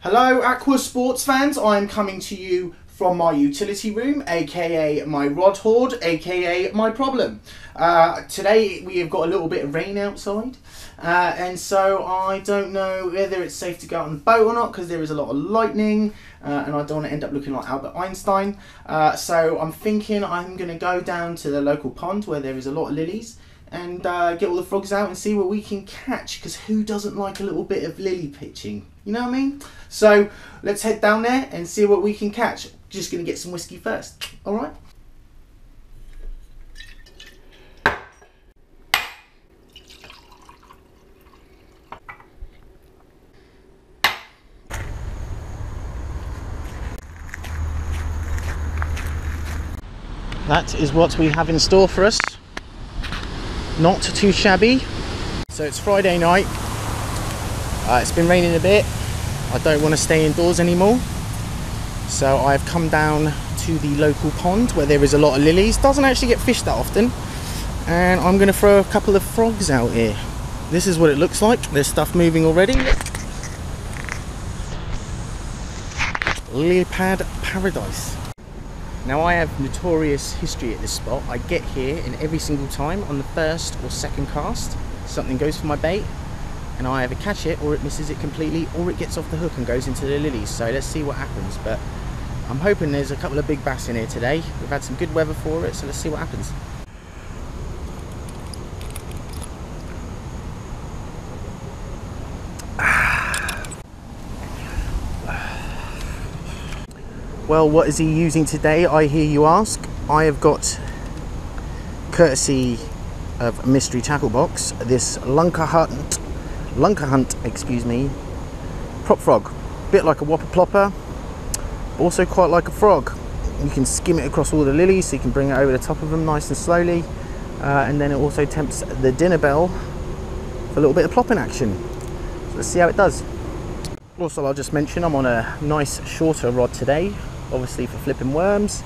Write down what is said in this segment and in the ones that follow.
Hello Aqua Sports fans, I'm coming to you from my utility room, aka my rod hoard, aka my problem. Today we have got a little bit of rain outside, and so I don't know whether it's safe to go out on the boat or not because there is a lot of lightning, and I don't want to end up looking like Albert Einstein. So I'm thinking I'm going to go down to the local pond where there is a lot of lilies and get all the frogs out and see what we can catch, because who doesn't like a little bit of lily pitching, you know what I mean? So let's head down there and see what we can catch. Just gonna get some whiskey first, all right? That is what we have in store for us. Not too shabby. So it's Friday night. It's been raining a bit. I don't want to stay indoors anymore. So I've come down to the local pond where there is a lot of lilies. Doesn't actually get fished that often. And I'm going to throw a couple of frogs out here. This is what it looks like. There's stuff moving already. Lily pad paradise. Now I have notorious history at this spot. I get here and every single time on the first or second cast, something goes for my bait and I either catch it or it misses it completely or it gets off the hook and goes into the lilies. So let's see what happens. But I'm hoping there's a couple of big bass in here today. We've had some good weather for it, so let's see what happens. Well, what is he using today, I hear you ask? I have got, courtesy of Mystery Tackle Box, this Lunker Hunt, excuse me, prop frog. Bit like a Whopper Plopper, also quite like a frog. You can skim it across all the lilies, so you can bring it over the top of them nice and slowly. And then it also tempts the dinner bell for a little bit of plopping action. So let's see how it does. Also, I'll just mention I'm on a nice shorter rod today. Obviously for flipping worms,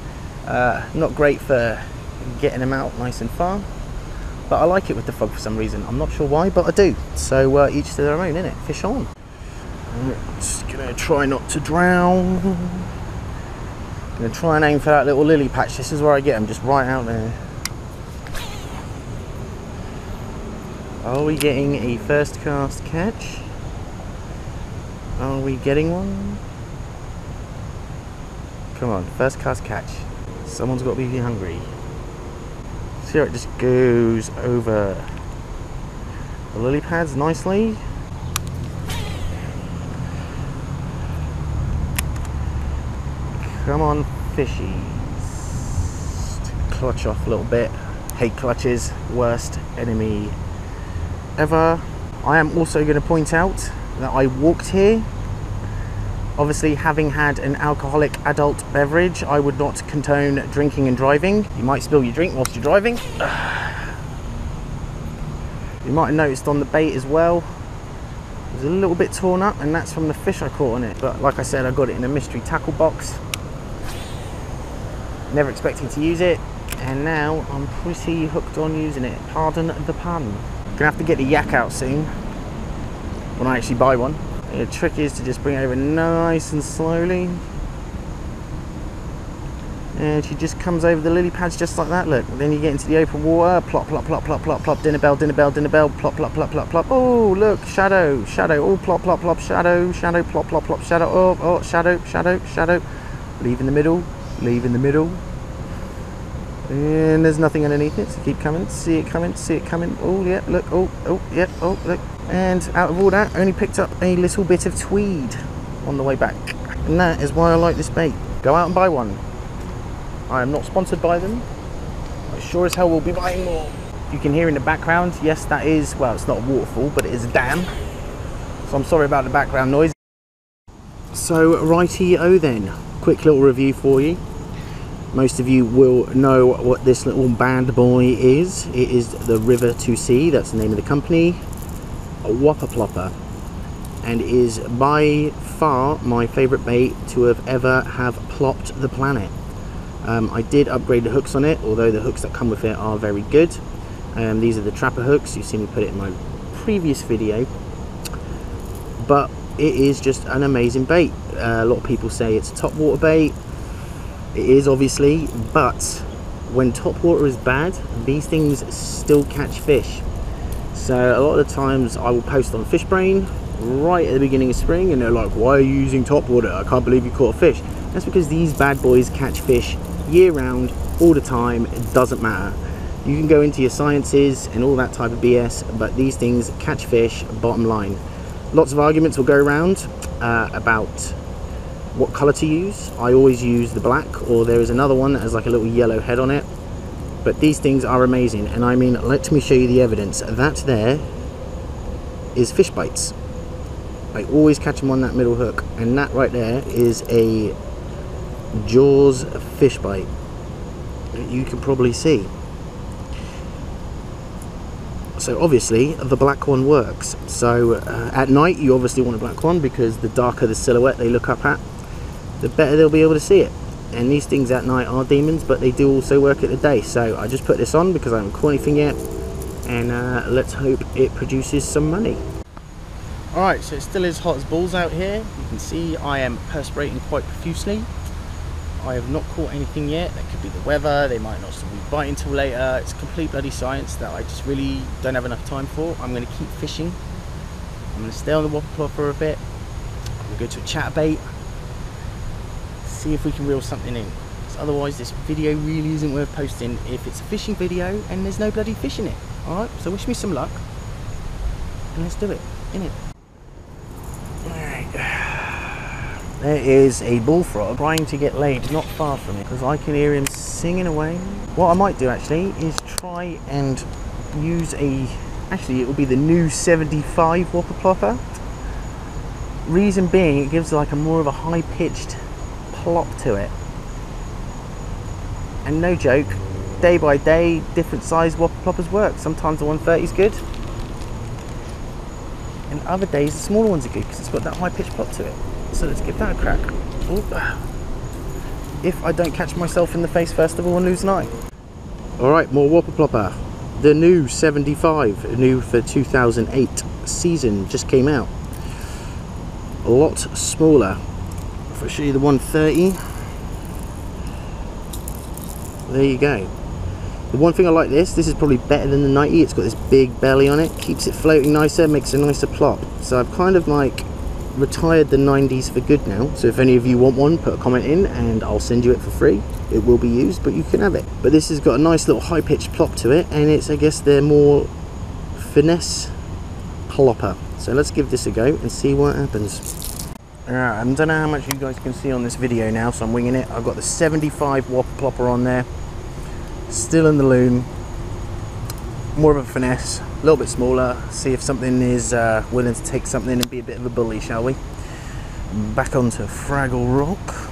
not great for getting them out nice and far, but I like it with the frog for some reason. I'm not sure why, but I do. So each to their own, innit? Fish on. I'm just gonna try not to drown. Gonna try and aim for that little lily patch. This is where I get them, just right out there. Are we getting a first cast catch? Are we getting one? Come on, first cast catch. Someone's got to be hungry. See how it just goes over the lily pads nicely. Come on, fishies. Clutch off a little bit. Hate clutches, worst enemy ever. I am also going to point out that I walked here. Obviously, having had an alcoholic adult beverage, I would not condone drinking and driving. You might spill your drink whilst you're driving. You might have noticed on the bait as well, it's a little bit torn up, and that's from the fish I caught on it. But like I said, I got it in a mystery tackle box. Never expecting to use it, and now I'm pretty hooked on using it. Pardon the pun. Gonna have to get the yak out soon, when I actually buy one. The trick is to just bring it over nice and slowly, and she just comes over the lily pads just like that. Look, then you get into the open water, plop, plop, plop, plop, plop, plop, dinner bell, dinner bell, dinner bell, plop, plop, plop, plop, plop. Oh, look, shadow, shadow, oh, plop, plop, plop, shadow, shadow, plop, plop, plop, shadow, oh, shadow, shadow, shadow. Leave in the middle, leave in the middle. And there's nothing underneath it, so keep coming, see it coming, see it coming. Oh, yeah, look, oh, yeah, oh, look. And out of all that, only picked up a little bit of tweed on the way back. And that is why I like this bait. Go out and buy one. I am not sponsored by them. I sure as hell will be buying more. You can hear in the background, yes, that is, well, it's not a waterfall, but it is a dam. So I'm sorry about the background noise. So, righty-o then. Quick little review for you. Most of you will know what this little bad boy is. It is the River2Sea, that's the name of the company. A Whopper Plopper, and is by far my favourite bait to have plopped the planet. I did upgrade the hooks on it, although the hooks that come with it are very good. These are the trapper hooks. You've seen me put it in my previous video. But it is just an amazing bait. A lot of people say it's a top water bait. It is, obviously, but when top water is bad, these things still catch fish. So a lot of the times I will post on Fishbrain right at the beginning of spring, and they're like, why are you using top water? I can't believe you caught a fish. That's because these bad boys catch fish year round, all the time. It doesn't matter. You can go into your sciences and all that type of BS, but these things catch fish, bottom line. Lots of arguments will go around about what colour to use. I always use the black, or there is another one that has like a little yellow head on it. But these things are amazing, and I mean, let me show you the evidence. That there is fish bites. I always catch them on that middle hook, and that right there is a Jaws fish bite that you can probably see. So obviously the black one works. So at night you obviously want a black one, because the darker the silhouette they look up at, the better they'll be able to see it. And these things at night are demons, but they do also work at the day. So I just put this on because I haven't caught anything yet, and let's hope it produces some money. Alright, so it still is hot as balls out here. You can see I am perspirating quite profusely. I have not caught anything yet. That could be the weather, they might not still be biting till later. It's complete bloody science that I just really don't have enough time for. I'm going to keep fishing. I'm going to stay on the Whopper Plopper a bit. I'm going to go to a chatterbait, see if we can reel something in. So otherwise this video really isn't worth posting if it's a fishing video and there's no bloody fish in it. Alright, so wish me some luck, and let's do it, innit? There is a bullfrog trying to get laid not far from it, because I can hear him singing away. What I might do actually is try and use actually it will be the new 75 Whopper Plopper. Reason being, it gives like a more of a high-pitched plop to it. And no joke, day by day, different size Whopper Ploppers work. Sometimes the 130 is good, and other days the smaller ones are good because it's got that high-pitched plop to it. So let's give that a crack. If I don't catch myself in the face first of all and lose an eye. Alright, more Whopper Plopper. The new 75, new for 2008 season, just came out. A lot smaller. If I show you the 130, there you go. The one thing I like this is probably better than the 90. It's got this big belly on it, keeps it floating nicer, makes a nicer plop. So I've kind of like retired the 90s for good now. So if any of you want one, put a comment in and I'll send you it for free. It will be used, but you can have it. But this has got a nice little high-pitched plop to it, and it's, I guess, their more finesse plopper. So let's give this a go and see what happens. Alright, I don't know how much you guys can see on this video now, so I'm winging it. I've got the 75 Whopper Plopper on there, still in the loom, more of a finesse, a little bit smaller. See if something is willing to take something and be a bit of a bully, shall we? Back onto Fraggle Rock.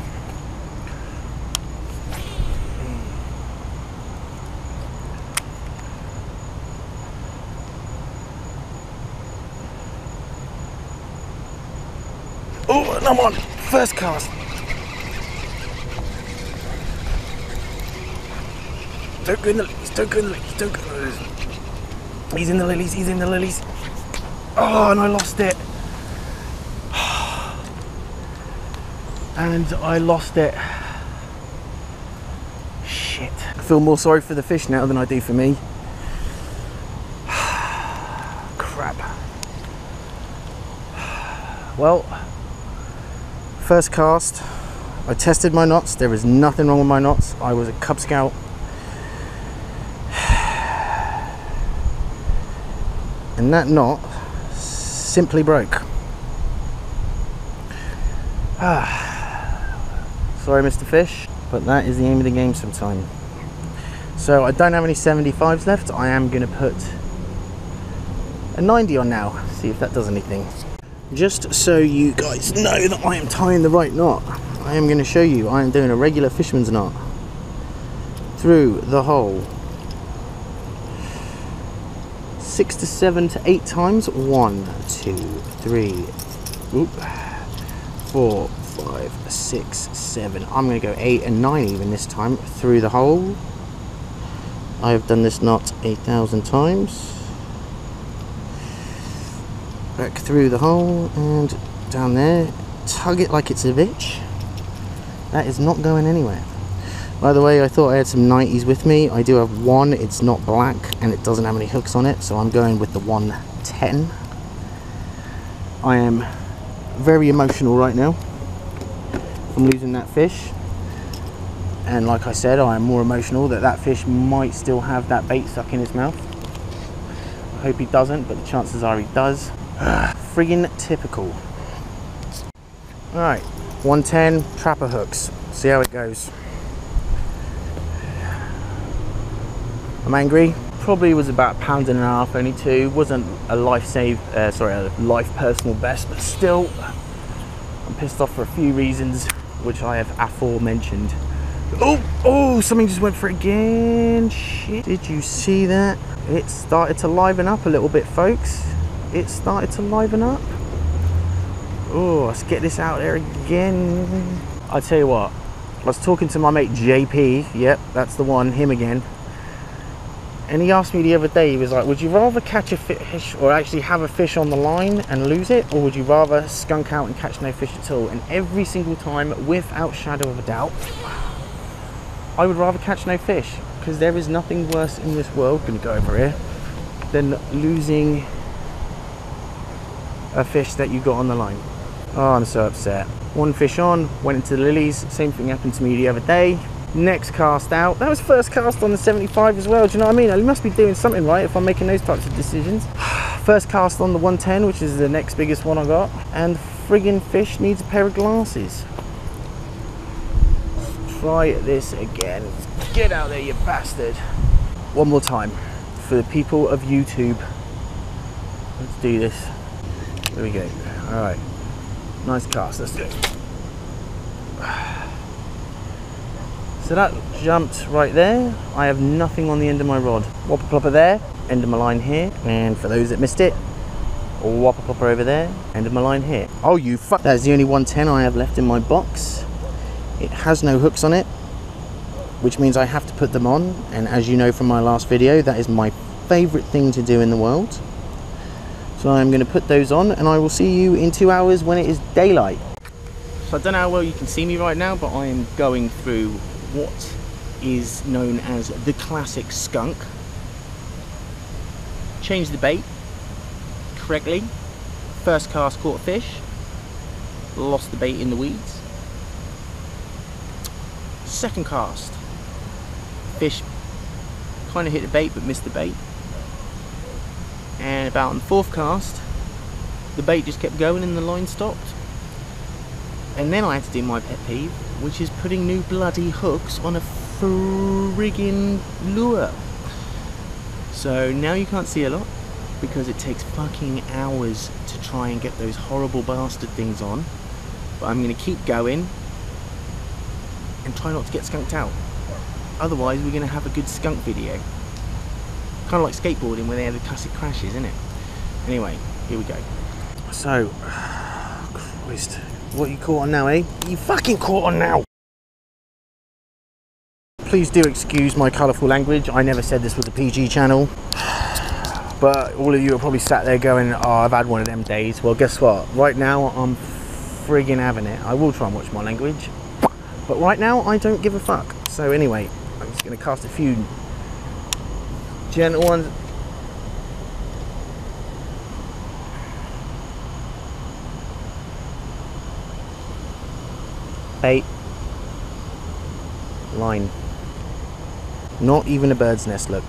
Oh, and I'm on first cast. Don't go in the lilies, don't go in the lilies, don't go in the lilies. He's in the lilies, he's in the lilies. Oh, and I lost it. And I lost it. Shit. I feel more sorry for the fish now than I do for me. Crap. Well, first cast, I tested my knots. There is nothing wrong with my knots. I was a Cub Scout. And that knot simply broke. Sorry, Mr. Fish, but that is the aim of the game sometime. So I don't have any 75s left. I am going to put a 90 on now, see if that does anything. Just so you guys know that I am tying the right knot, I am going to show you I am doing a regular fisherman's knot through the hole. 6 to 7 to 8 times. 1, 2, 3, 4, 5, 6, 7. I'm going to go 8 and 9 even this time through the hole. I have done this knot 8,000 times. Back through the hole and down there, tug it like it's a bitch. That is not going anywhere. By the way, I thought I had some 90s with me. I do have one, it's not black and it doesn't have any hooks on it, so I'm going with the 110. I am very emotional right now from losing that fish. And like I said, I am more emotional that that fish might still have that bait stuck in his mouth. I hope he doesn't, but the chances are he does. Friggin' typical. Alright, 110 trapper hooks. See how it goes. I'm angry. Probably was about £1.5 pounds, only two. Wasn't a a life personal best, but still, I'm pissed off for a few reasons, which I have aforementioned. Oh, something just went for it again. Shit, did you see that? It started to liven up a little bit, folks. It started to liven up. Oh, let's get this out there again. I tell you what, I was talking to my mate JP. Yep, that's the one, him again. And he asked me the other day, he was like, would you rather catch a fish or actually have a fish on the line and lose it, or would you rather skunk out and catch no fish at all? And every single time, without shadow of a doubt, I would rather catch no fish, because there is nothing worse in this world, gonna go over here, than losing a fish that you got on the line. Oh, I'm so upset. One fish on, went into the lilies, same thing happened to me the other day. Next cast out, that was first cast on the 75 as well, do you know what I mean? I must be doing something right if I'm making those types of decisions. First cast on the 110, which is the next biggest one I got, and friggin' fish needs a pair of glasses. Try this again. Get out there, you bastard. One more time for the people of YouTube. Let's do this. There we go. All right, nice cast, let's do it. So that jumped right there. I have nothing on the end of my rod. Whopper plopper there, end of my line here. And for those that missed it, whopper plopper over there, end of my line here. Oh, you fuck. That is the only 110 I have left in my box. It has no hooks on it, which means I have to put them on. And as you know from my last video, that is my favorite thing to do in the world. So I'm going to put those on and I will see you in 2 hours when it is daylight. So I don't know how well you can see me right now, but I am going through what is known as the classic skunk. Changed the bait correctly. First cast caught a fish, lost the bait in the weeds. Second cast, fish kind of hit the bait but missed the bait. And about on the fourth cast, the bait just kept going and the line stopped. And then I had to do my pet peeve, which is putting new bloody hooks on a friggin' lure. So now you can't see a lot because it takes fucking hours to try and get those horrible bastard things on. But I'm going to keep going and try not to get skunked out. Otherwise we're going to have a good skunk video. Kind of like skateboarding where they have the classic crashes, isn't it? Anyway, here we go. So, Christ. What you caught on now, eh? You fucking caught on now! Please do excuse my colourful language. I never said this was a PG channel. But all of you are probably sat there going, oh, I've had one of them days. Well, guess what? Right now, I'm friggin' having it. I will try and watch my language. But right now, I don't give a fuck. So anyway, I'm just going to cast a few gentle ones. Bait, line, not even a bird's nest. Look,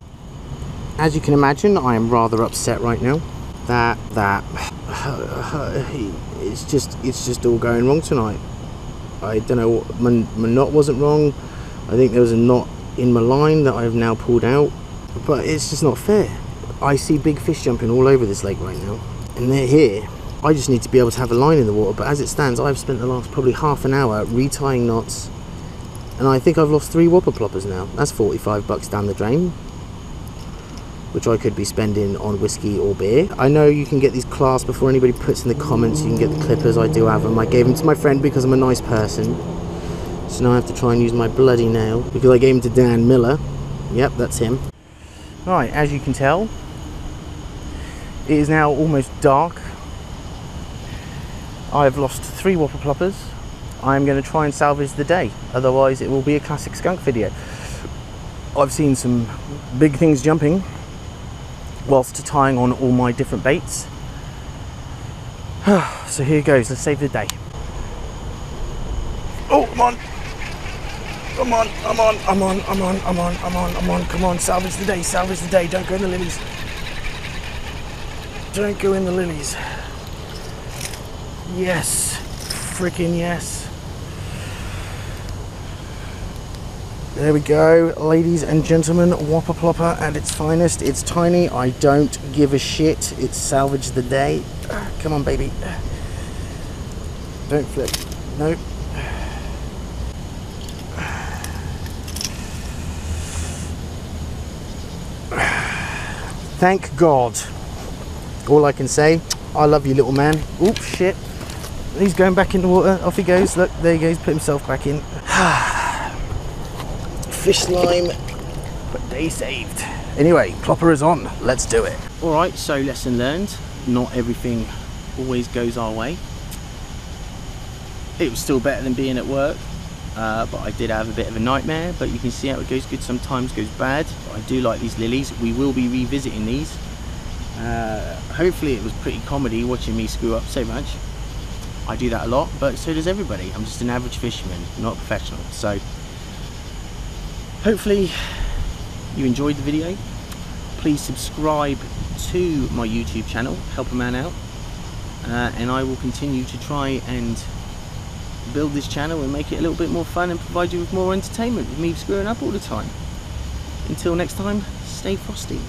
as you can imagine, I am rather upset right now that it's just all going wrong tonight. I don't know, my knot wasn't wrong. I think there was a knot in my line that I've now pulled out, but it's just not fair. I see big fish jumping all over this lake right now and they're here. I just need to be able to have a line in the water, but as it stands, I've spent the last probably half an hour retying knots, and I think I've lost 3 whopper ploppers now. That's 45 bucks down the drain, which I could be spending on whiskey or beer. I know you can get these class before anybody puts in the comments. You can get the clippers. I do have them. I gave them to my friend because I'm a nice person. So now I have to try and use my bloody nail because I gave them to Dan Miller. Yep, that's him. Right, as you can tell, it is now almost dark. I've lost 3 whopper ploppers. I'm going to try and salvage the day, otherwise it will be a classic skunk video. I've seen some big things jumping whilst tying on all my different baits. So here goes, let's save the day. Oh, come on! Come on, I'm on, come on, salvage the day, don't go in the lilies. Don't go in the lilies. Yes, freaking yes. There we go, ladies and gentlemen, whopper plopper at its finest. It's tiny, I don't give a shit. It's salvaged the day. Come on, baby. Don't flip. Nope. Thank God. All I can say, I love you, little man. Oops, shit. He's going back in the water. Off he goes. Look, there he goes. Put himself back in. Fish slime, but day saved. Anyway, plopper is on. Let's do it. All right, so lesson learned. Not everything always goes our way. It was still better than being at work, but I did have a bit of a nightmare. But you can see how it goes good, sometimes goes bad. But I do like these lilies. We will be revisiting these. Hopefully it was pretty comedy watching me screw up so much. I do that a lot, but so does everybody. I'm just an average fisherman, not a professional. So hopefully you enjoyed the video. Please subscribe to my YouTube channel, help a man out, and I will continue to try and build this channel and make it a little bit more fun and provide you with more entertainment with me screwing up all the time. Until next time, stay frosty.